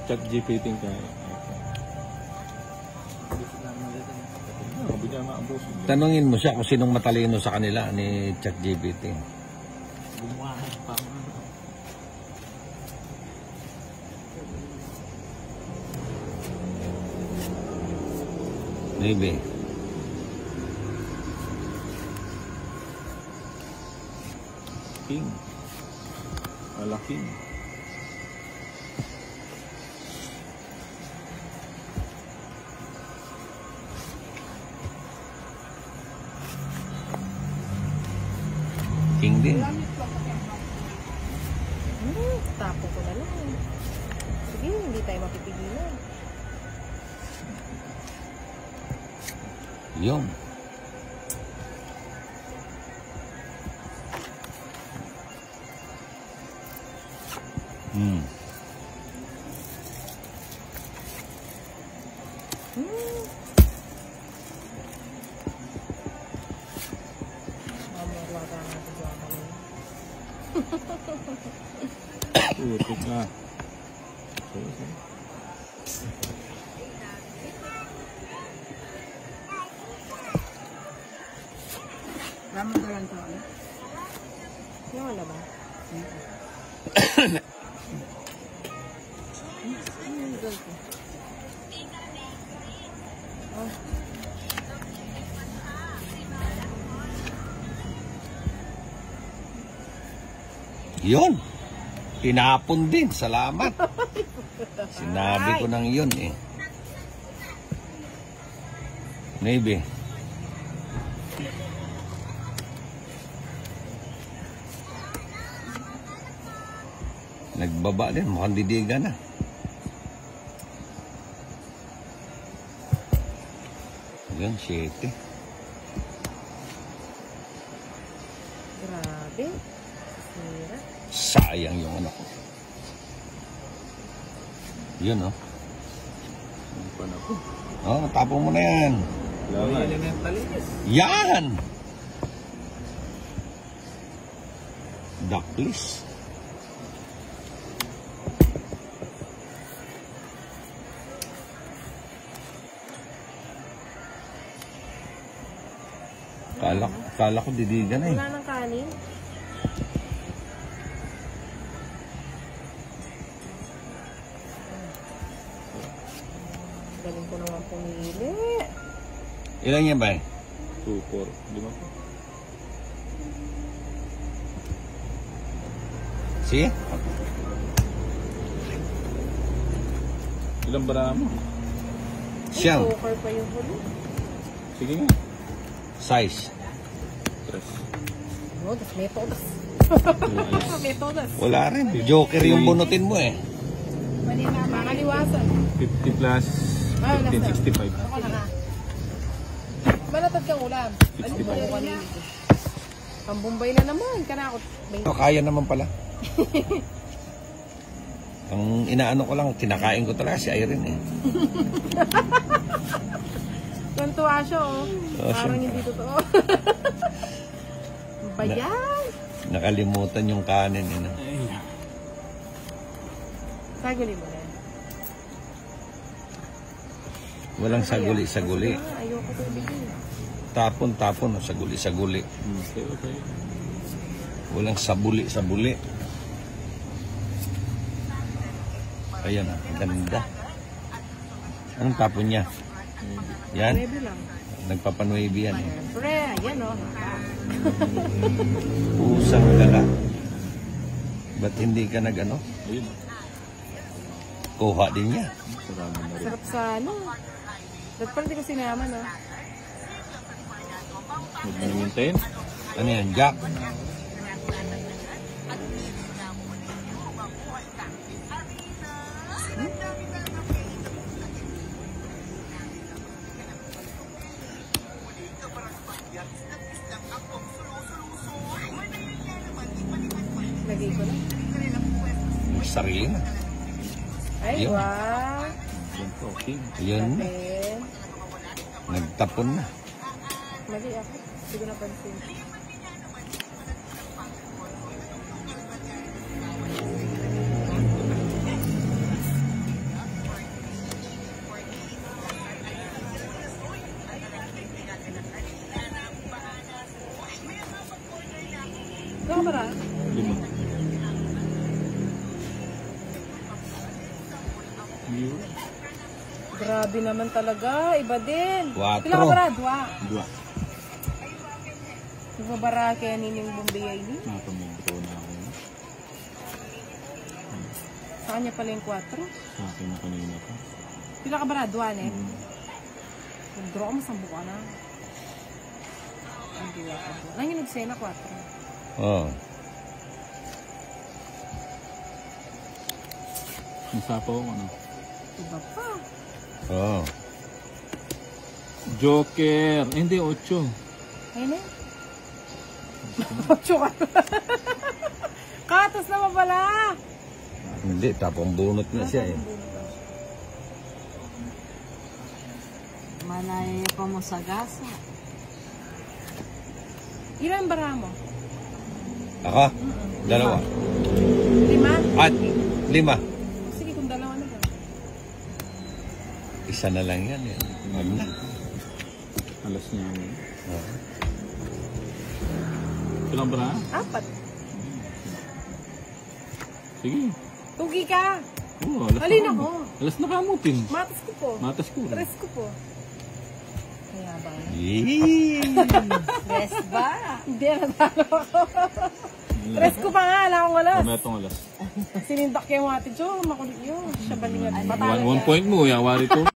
Chat GPT ka. Tanungin mo siya kung sinong matalino sa kanila ni ChatGPT. Maybe. King. Malaking. King din. Tapo ko na lang. Sige, hindi tayo mapipigilan. Yun. Utok na. Ramon doon to. Ano ba? Yun. Tinapon din. Salamat. Sinabi ko nang yun eh. Maybe. Nagbaba din. Mukhang didigan na. Yun, 7. Grabe. Sira. Sayang yung ano ko. Yun, oh. Oh, tapong mo na yan. Yan! Ducklis. Kala ko didigan na eh. Wala nang kanin. Galing ko naman pumili. Ilan yan ba eh? 2, 4, 5 po. Sige? Ilang bara mo? Siyang. Joker pa yung huli. Sige nga. Size. 3. No, das metodas. Metodas. Wala rin. Joker yung bunutin mo eh. Mali na, makaliwasan. 50 plus 1565. Ako na nga. Malatag kang ulam. 65. Pambumbay na naman. Kanakot. Kaya naman pala. Ang inaano ko lang, kinakain ko talaga si Irene eh. Tuntua siya oh. Parang siyempre. hindi totoo. Bayan! Nakalimutan yung kanin eh. Saguli mo na. Walang saguli-saguli. Ayoko ito bigyan. Tapon-tapon o saguli-saguli. Okay. Walang sabuli-sabuli. Ayan ah, ganda. Anong tapon niya? Yan? Pwede lang. Nagpapanuebi yan eh. Siyempre, ayan oh. Pusang gala. Ba't hindi ka nag-ano? Ayun. Kuha din niya. Sarama na rin. Sarap sa ano. Ba't pala di ko sinama no? Huwag mo naman tayo. Ano yan? Jack? Lagay ko na. May sarili na. Ay, Yun. wow. Yan po, okay. Yun na. Kapin. Nagtapon na. Mali ako. Hindi ko napansin. Yun. Grabe naman talaga. Iba din. 4. Pila ka bara? 2. Dua. Iba bara kaya nining bumbiyay ni. Napamintro na ako. Sa kanya pala yung 4. Sa akin na kanina pa. Pila ka bara? 2 eh. Kung draw mo, sambo ka na. Ang diwa ka. Lang yung nagsena 4. Oh. Nasapaw ko ano. Iba pa. Oh. Joker. Eh, hindi, 8. Ayun na. 8 ka. Katos naman pala. Hindi, tapong bunot na siya eh. Malay pa mo sa gasa. Ilan bara mo? Ako? 2. 5? At 5. Sige, kung 2 na ba? Isa na lang yan eh. Wag na. Alas niya. Oh. Ilang ba na? 4. Sige. Tugi ka. Oo, alas Alin na ako? Alas na kamutin. Matas ko po. Matas ko. Tres ko po. Kaya ba? Yee! Yes ba? Hindi, natalo ako. Tres ko pa nga, wala akong alas. Mamaya itong alas. Sinindak yung ate Jo, makulit yun. Siya balingan. Batalo 1 point mo, yawari ko.